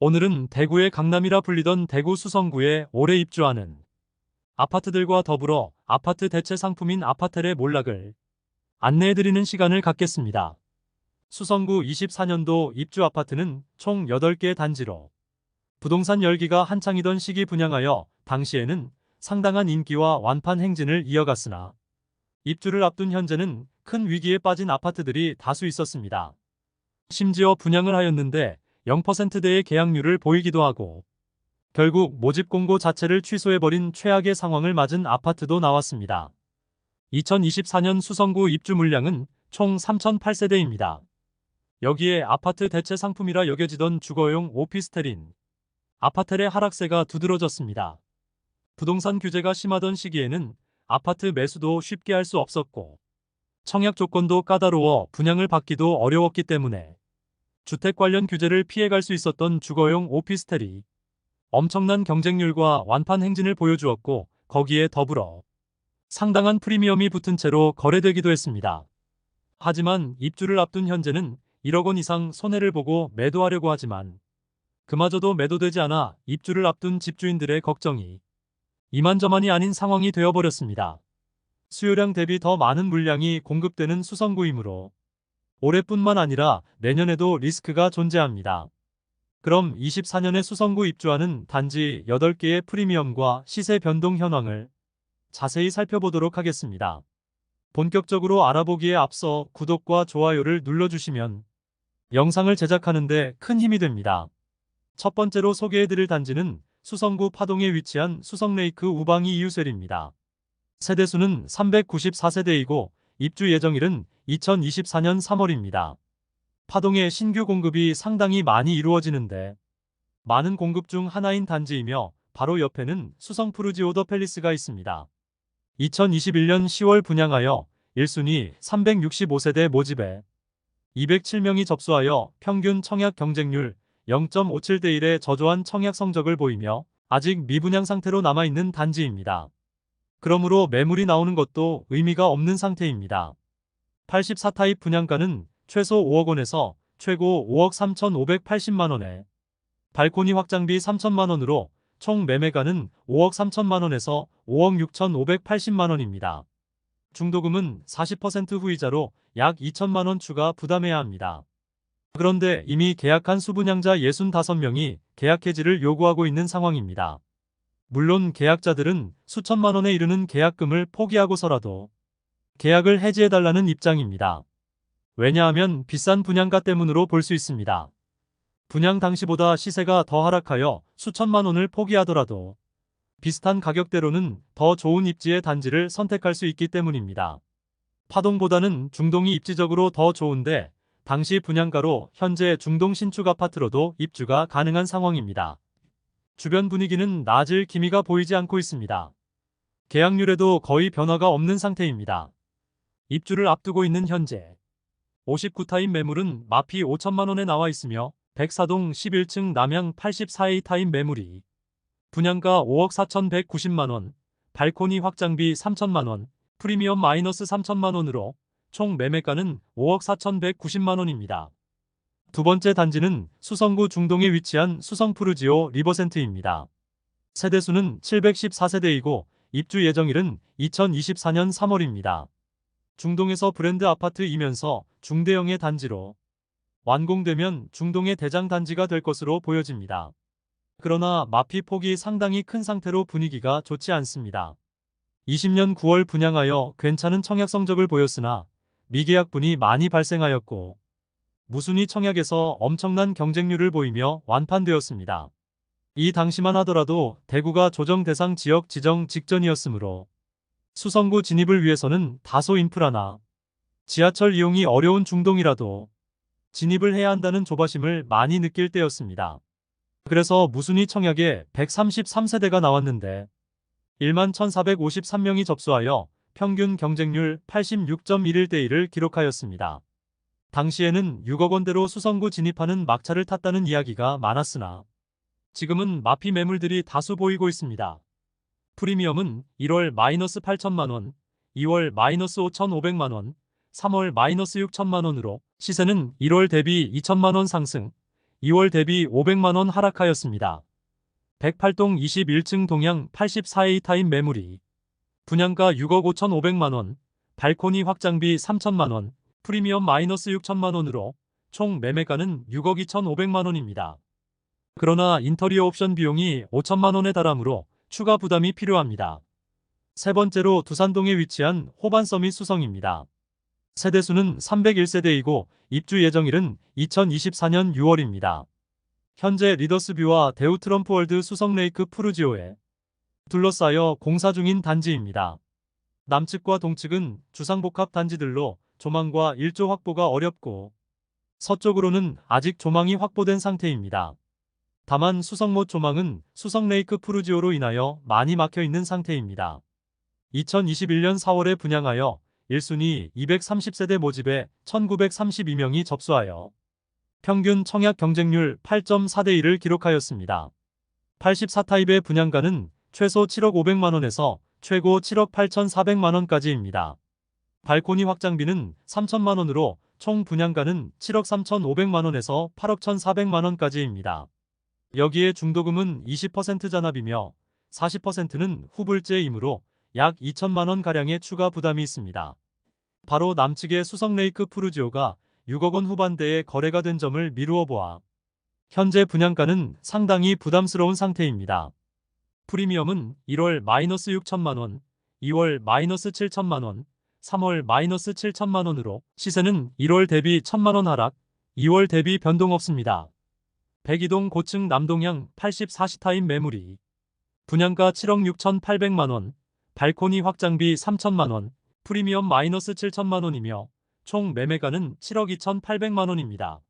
오늘은 대구의 강남이라 불리던 대구 수성구에 올해 입주하는 아파트들과 더불어 아파트 대체 상품인 아파텔의 몰락을 안내해드리는 시간을 갖겠습니다. 수성구 24년도 입주 아파트는 총 8개 단지로 부동산 열기가 한창이던 시기 분양하여 당시에는 상당한 인기와 완판 행진을 이어갔으나 입주를 앞둔 현재는 큰 위기에 빠진 아파트들이 다수 있었습니다. 심지어 분양을 하였는데 0%대의 계약률을 보이기도 하고 결국 모집 공고 자체를 취소해버린 최악의 상황을 맞은 아파트도 나왔습니다. 2024년 수성구 입주 물량은 총 3,008세대입니다. 여기에 아파트 대체 상품이라 여겨지던 주거용 오피스텔인 아파텔의 하락세가 두드러졌습니다. 부동산 규제가 심하던 시기에는 아파트 매수도 쉽게 할 수 없었고 청약 조건도 까다로워 분양을 받기도 어려웠기 때문에 주택 관련 규제를 피해갈 수 있었던 주거용 오피스텔이 엄청난 경쟁률과 완판 행진을 보여주었고 거기에 더불어 상당한 프리미엄이 붙은 채로 거래되기도 했습니다. 하지만 입주를 앞둔 현재는 1억 원 이상 손해를 보고 매도하려고 하지만 그마저도 매도되지 않아 입주를 앞둔 집주인들의 걱정이 이만저만이 아닌 상황이 되어버렸습니다. 수요량 대비 더 많은 물량이 공급되는 수성구이므로 올해뿐만 아니라 내년에도 리스크가 존재합니다. 그럼 24년에 수성구 입주하는 단지 8개의 프리미엄과 시세 변동 현황을 자세히 살펴보도록 하겠습니다. 본격적으로 알아보기에 앞서 구독과 좋아요를 눌러주시면 영상을 제작하는데 큰 힘이 됩니다. 첫 번째로 소개해드릴 단지는 수성구 파동에 위치한 수성레이크 우방이 이유셀입니다. 세대수는 394세대이고 입주 예정일은 2024년 3월입니다. 파동의 신규 공급이 상당히 많이 이루어지는데 많은 공급 중 하나인 단지이며 바로 옆에는 수성 푸르지오더 팰리스가 있습니다. 2021년 10월 분양하여 1순위 365세대 모집에 207명이 접수하여 평균 청약 경쟁률 0.57대 1의 저조한 청약 성적을 보이며 아직 미분양 상태로 남아있는 단지입니다. 그러므로 매물이 나오는 것도 의미가 없는 상태입니다. 84타입 분양가는 최소 5억 원에서 최고 5억 3,580만 원에 발코니 확장비 3천만 원으로 총 매매가는 5억 3천만 원에서 5억 6,580만 원입니다. 중도금은 40% 후이자로 약 2천만 원 추가 부담해야 합니다. 그런데 이미 계약한 수분양자 65명이 계약 해지를 요구하고 있는 상황입니다. 물론 계약자들은 수천만 원에 이르는 계약금을 포기하고서라도 계약을 해지해달라는 입장입니다. 왜냐하면 비싼 분양가 때문으로 볼 수 있습니다. 분양 당시보다 시세가 더 하락하여 수천만 원을 포기하더라도 비슷한 가격대로는 더 좋은 입지의 단지를 선택할 수 있기 때문입니다. 파동보다는 중동이 입지적으로 더 좋은데 당시 분양가로 현재 중동 신축 아파트로도 입주가 가능한 상황입니다. 주변 분위기는 나아질 기미가 보이지 않고 있습니다. 계약률에도 거의 변화가 없는 상태입니다. 입주를 앞두고 있는 현재 59타입 매물은 마피 5천만 원에 나와 있으며 104동 11층 남향 84A 타입 매물이 분양가 5억 4,190만 원, 발코니 확장비 3천만 원, 프리미엄 마이너스 3천만 원으로 총 매매가는 5억 4,190만 원입니다. 두 번째 단지는 수성구 중동에 위치한 수성푸르지오 리버센트입니다. 세대수는 714세대이고 입주 예정일은 2024년 3월입니다. 중동에서 브랜드 아파트이면서 중대형의 단지로 완공되면 중동의 대장 단지가 될 것으로 보여집니다. 그러나 마피 폭이 상당히 큰 상태로 분위기가 좋지 않습니다. 20년 9월 분양하여 괜찮은 청약 성적을 보였으나 미계약분이 많이 발생하였고 무순위 청약에서 엄청난 경쟁률을 보이며 완판되었습니다. 이 당시만 하더라도 대구가 조정 대상 지역 지정 직전이었으므로 수성구 진입을 위해서는 다소 인프라나 지하철 이용이 어려운 중동이라도 진입을 해야 한다는 조바심을 많이 느낄 때였습니다. 그래서 무순위 청약에 133세대가 나왔는데 1만 1,453명이 접수하여 평균 경쟁률 86.11대 1을 기록하였습니다. 당시에는 6억 원대로 수성구 진입하는 막차를 탔다는 이야기가 많았으나 지금은 마피 매물들이 다수 보이고 있습니다. 프리미엄은 1월 마이너스 8천만 원, 2월 마이너스 5,500만 원, 3월 마이너스 6천만 원으로 시세는 1월 대비 2천만 원 상승, 2월 대비 500만원 하락하였습니다. 108동 21층 동양 84A 타임 매물이 분양가 6억 5,500만원, 발코니 확장비 3천만원, 프리미엄 마이너스 6천만원으로 총 매매가는 6억 2,500만원입니다. 그러나 인터리어 옵션 비용이 5천만원에 달하므로 추가 부담이 필요합니다. 세 번째로 두산동에 위치한 호반서밋 수성입니다. 세대수는 301세대이고 입주 예정일은 2024년 6월입니다. 현재 리더스뷰와 대우 트럼프월드 수성레이크 푸르지오에 둘러싸여 공사 중인 단지입니다. 남측과 동측은 주상복합 단지들로 조망과 일조 확보가 어렵고 서쪽으로는 아직 조망이 확보된 상태입니다. 다만 수성못 조망은 수성레이크 푸르지오로 인하여 많이 막혀있는 상태입니다. 2021년 4월에 분양하여 1순위 230세대 모집에 1932명이 접수하여 평균 청약 경쟁률 8.4대 1을 기록하였습니다. 84타입의 분양가는 최소 7억 500만원에서 최고 7억 8,400만원까지입니다. 발코니 확장비는 3천만원으로 총 분양가는 7억 3,500만원에서 8억 1,400만원까지입니다. 여기에 중도금은 20% 잔압이며 40%는 후불제이므로 약 2천만원가량의 추가 부담이 있습니다. 바로 남측의 수성레이크 푸르지오가 6억원 후반대에 거래가 된 점을 미루어 보아 현재 분양가는 상당히 부담스러운 상태입니다. 프리미엄은 1월 마이너스 6천만원, 2월 마이너스 7천만원, 3월 마이너스 7천만원으로 시세는 1월 대비 1천만원 하락, 2월 대비 변동 없습니다. 102동 고층 남동향 84시타임 매물이 분양가 7억 6,800만원, 발코니 확장비 3천만원, 프리미엄 마이너스 7천만원이며 총 매매가는 7억 2,800만원입니다.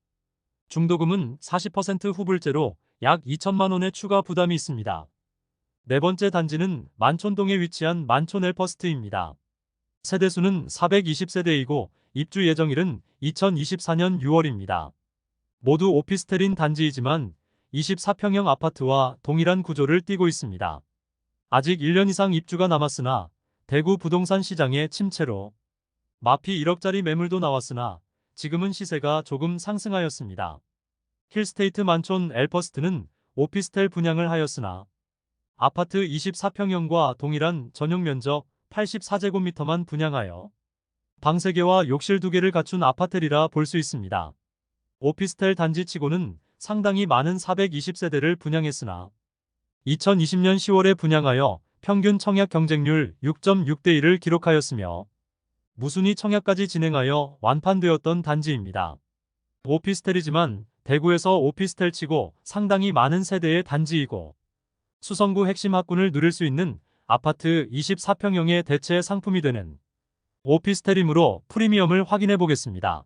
중도금은 40% 후불제로 약 2천만원의 추가 부담이 있습니다. 네 번째 단지는 만촌동에 위치한 만촌 엘퍼스트입니다. 세대수는 420세대이고 입주 예정일은 2024년 6월입니다. 모두 오피스텔인 단지이지만 24평형 아파트와 동일한 구조를 띠고 있습니다. 아직 1년 이상 입주가 남았으나 대구 부동산 시장의 침체로 마피 1억짜리 매물도 나왔으나 지금은 시세가 조금 상승하였습니다. 힐스테이트 만촌 엘퍼스트는 오피스텔 분양을 하였으나 아파트 24평형과 동일한 전용 면적 84제곱미터만 분양하여 방 3개와 욕실 2개를 갖춘 아파트리라 볼 수 있습니다. 오피스텔 단지치고는 상당히 많은 420세대를 분양했으나 2020년 10월에 분양하여 평균 청약 경쟁률 6.6대 1을 기록하였으며 무순위 청약까지 진행하여 완판되었던 단지입니다. 오피스텔이지만 대구에서 오피스텔치고 상당히 많은 세대의 단지이고 수성구 핵심 학군을 누릴 수 있는 아파트 24평형의 대체 상품이 되는 오피스텔이므로 프리미엄을 확인해 보겠습니다.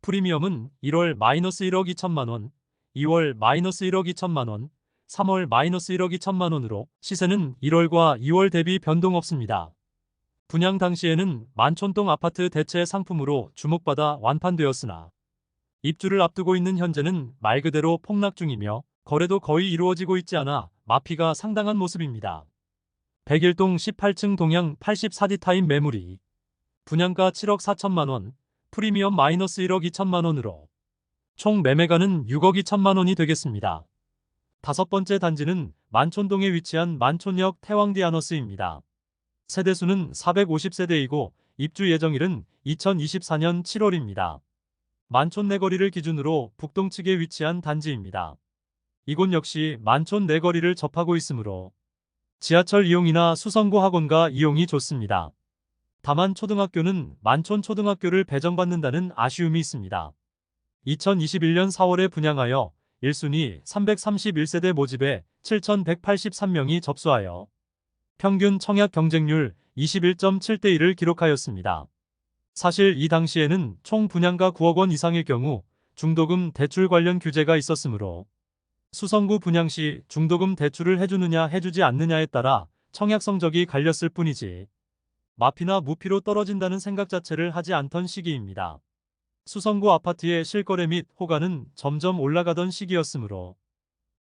프리미엄은 1월 마이너스 1억 2천만원, 2월 마이너스 1억 2천만원, 3월 마이너스 1억 2천만원으로 시세는 1월과 2월 대비 변동 없습니다. 분양 당시에는 만촌동 아파트 대체 상품으로 주목받아 완판되었으나 입주를 앞두고 있는 현재는 말 그대로 폭락 중이며 거래도 거의 이루어지고 있지 않아 마피가 상당한 모습입니다. 101동 18층 동양 84D 타임 매물이 분양가 7억 4천만원, 프리미엄 마이너스 1억 2천만원으로 총 매매가는 6억 2천만원이 되겠습니다. 다섯 번째 단지는 만촌동에 위치한 만촌역 태왕디아너스입니다. 세대수는 450세대이고 입주 예정일은 2024년 7월입니다. 만촌 내거리를 기준으로 북동측에 위치한 단지입니다. 이곳 역시 만촌 내거리를 접하고 있으므로 지하철 이용이나 수성구 학원가 이용이 좋습니다. 다만 초등학교는 만촌 초등학교를 배정받는다는 아쉬움이 있습니다. 2021년 4월에 분양하여 1순위 331세대 모집에 7,183명이 접수하여 평균 청약 경쟁률 21.7대 1을 기록하였습니다. 사실 이 당시에는 총 분양가 9억 원 이상일 경우 중도금 대출 관련 규제가 있었으므로 수성구 분양 시 중도금 대출을 해주느냐 해주지 않느냐에 따라 청약 성적이 갈렸을 뿐이지 마피나 무피로 떨어진다는 생각 자체를 하지 않던 시기입니다. 수성구 아파트의 실거래 및 호가는 점점 올라가던 시기였으므로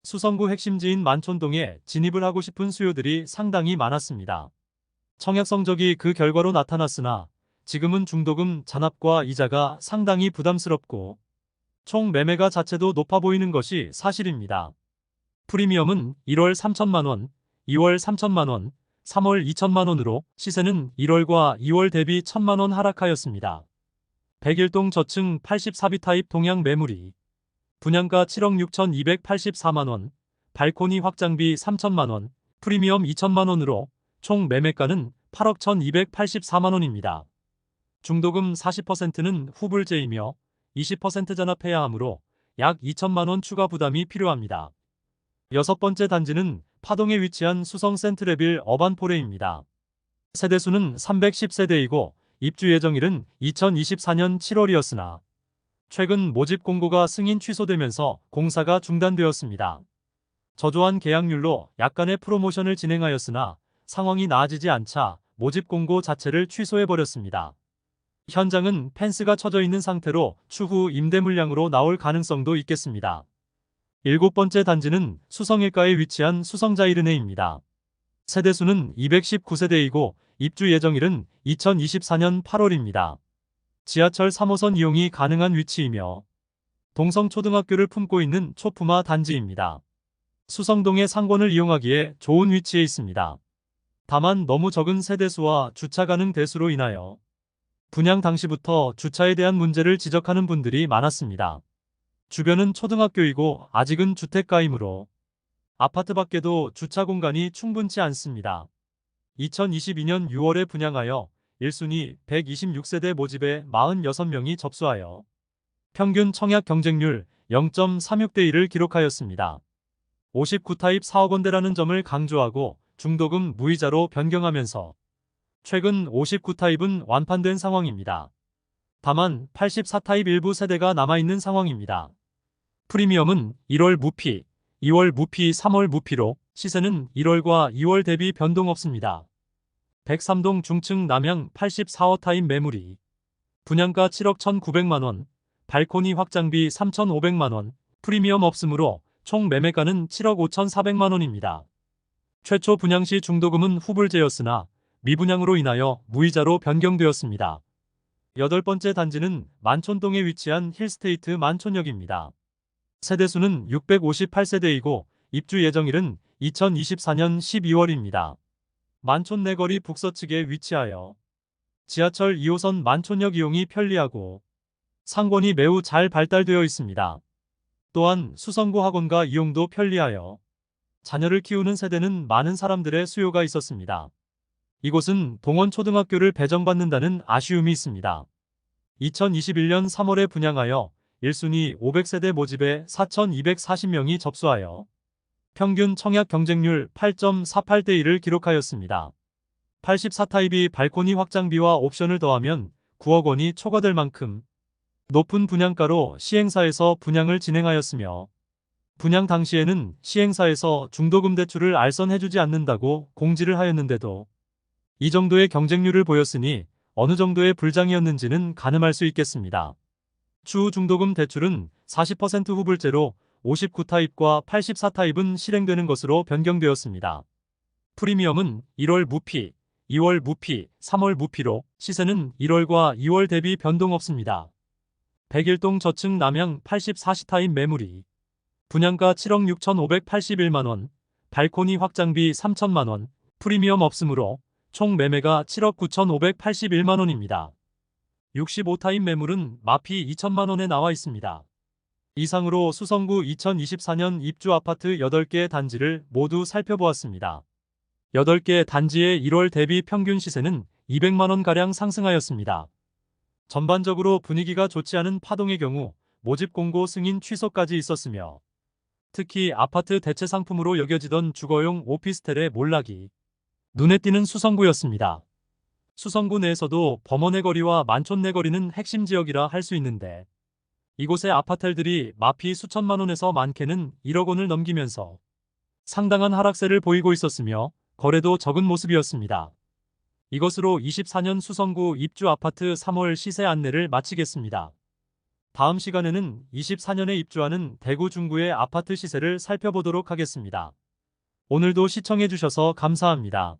수성구 핵심지인 만촌동에 진입을 하고 싶은 수요들이 상당히 많았습니다. 청약 성적이 그 결과로 나타났으나 지금은 중도금 잔압과 이자가 상당히 부담스럽고 총 매매가 자체도 높아 보이는 것이 사실입니다. 프리미엄은 1월 3천만 원, 2월 3천만 원, 3월 2천만 원으로 시세는 1월과 2월 대비 1천만 원 하락하였습니다. 백일동 저층 84비 타입 동양 매물이 분양가 7억 6,284만 원, 발코니 확장비 3천만 원, 프리미엄 2천만 원으로 총 매매가는 8억 1,284만 원입니다. 중도금 40%는 후불제이며 20% 잔압해야 하므로 약 2천만 원 추가 부담이 필요합니다. 여섯 번째 단지는 파동에 위치한 수성 센트레빌 어반포레입니다. 세대수는 310세대이고 입주 예정일은 2024년 7월이었으나 최근 모집 공고가 승인 취소되면서 공사가 중단되었습니다. 저조한 계약률로 약간의 프로모션을 진행하였으나 상황이 나아지지 않자 모집 공고 자체를 취소해버렸습니다. 현장은 펜스가 쳐져 있는 상태로 추후 임대 물량으로 나올 가능성도 있겠습니다. 일곱 번째 단지는 수성일가에 위치한 수성자이르네입니다. 세대수는 219세대이고 입주 예정일은 2024년 8월입니다. 지하철 3호선 이용이 가능한 위치이며 동성초등학교를 품고 있는 초품화 단지입니다. 수성동의 상권을 이용하기에 좋은 위치에 있습니다. 다만 너무 적은 세대수와 주차 가능 대수로 인하여 분양 당시부터 주차에 대한 문제를 지적하는 분들이 많았습니다. 주변은 초등학교이고 아직은 주택가이므로 아파트 밖에도 주차 공간이 충분치 않습니다. 2022년 6월에 분양하여 1순위 126세대 모집에 46명이 접수하여 평균 청약 경쟁률 0.36대 1을 기록하였습니다. 59타입 4억 원대라는 점을 강조하고 중도금 무이자로 변경하면서 최근 59타입은 완판된 상황입니다. 다만 84타입 일부 세대가 남아있는 상황입니다. 프리미엄은 1월 무피, 2월 무피, 3월 무피로 시세는 1월과 2월 대비 변동 없습니다. 103동 중층 남양 84호 타입 매물이 분양가 7억 1,900만원, 발코니 확장비 3,500만원, 프리미엄 없으므로 총 매매가는 7억 5,400만원입니다. 최초 분양시 중도금은 후불제였으나 미분양으로 인하여 무이자로 변경되었습니다. 여덟 번째 단지는 만촌동에 위치한 힐스테이트 만촌역입니다. 세대수는 658세대이고 입주 예정일은 2024년 12월입니다. 만촌 내거리 북서측에 위치하여 지하철 2호선 만촌역 이용이 편리하고 상권이 매우 잘 발달되어 있습니다. 또한 수성고 학원가 이용도 편리하여 자녀를 키우는 세대는 많은 사람들의 수요가 있었습니다. 이곳은 동원초등학교를 배정받는다는 아쉬움이 있습니다. 2021년 3월에 분양하여 1순위 500세대 모집에 4,240명이 접수하여 평균 청약 경쟁률 8.48대 1을 기록하였습니다. 84타입이 발코니 확장비와 옵션을 더하면 9억 원이 초과될 만큼 높은 분양가로 시행사에서 분양을 진행하였으며 분양 당시에는 시행사에서 중도금 대출을 알선해주지 않는다고 공지를 하였는데도 이 정도의 경쟁률을 보였으니 어느 정도의 불장이었는지는 가늠할 수 있겠습니다. 추후 중도금 대출은 40% 후불제로 59타입과 84타입은 실행되는 것으로 변경되었습니다. 프리미엄은 1월 무피, 2월 무피, 3월 무피로 시세는 1월과 2월 대비 변동 없습니다. 백일동 저층 남양 84시타입 매물이 분양가 7억 6,581만원, 발코니 확장비 3천만원, 프리미엄 없으므로 총 매매가 7억 9,581만원입니다. 65타입 매물은 마피 2천만원에 나와 있습니다. 이상으로 수성구 2024년 입주 아파트 8개 단지를 모두 살펴보았습니다. 8개 단지의 1월 대비 평균 시세는 200만원가량 상승하였습니다. 전반적으로 분위기가 좋지 않은 파동의 경우 모집 공고 승인 취소까지 있었으며 특히 아파트 대체 상품으로 여겨지던 주거용 오피스텔의 몰락이 눈에 띄는 수성구였습니다. 수성구 내에서도 범원의 거리와 만촌내 거리는 핵심 지역이라 할 수 있는데 이곳의 아파텔들이 마피 수천만 원에서 많게는 1억 원을 넘기면서 상당한 하락세를 보이고 있었으며 거래도 적은 모습이었습니다. 이것으로 24년 수성구 입주 아파트 3월 시세 안내를 마치겠습니다. 다음 시간에는 24년에 입주하는 대구 중구의 아파트 시세를 살펴보도록 하겠습니다. 오늘도 시청해주셔서 감사합니다.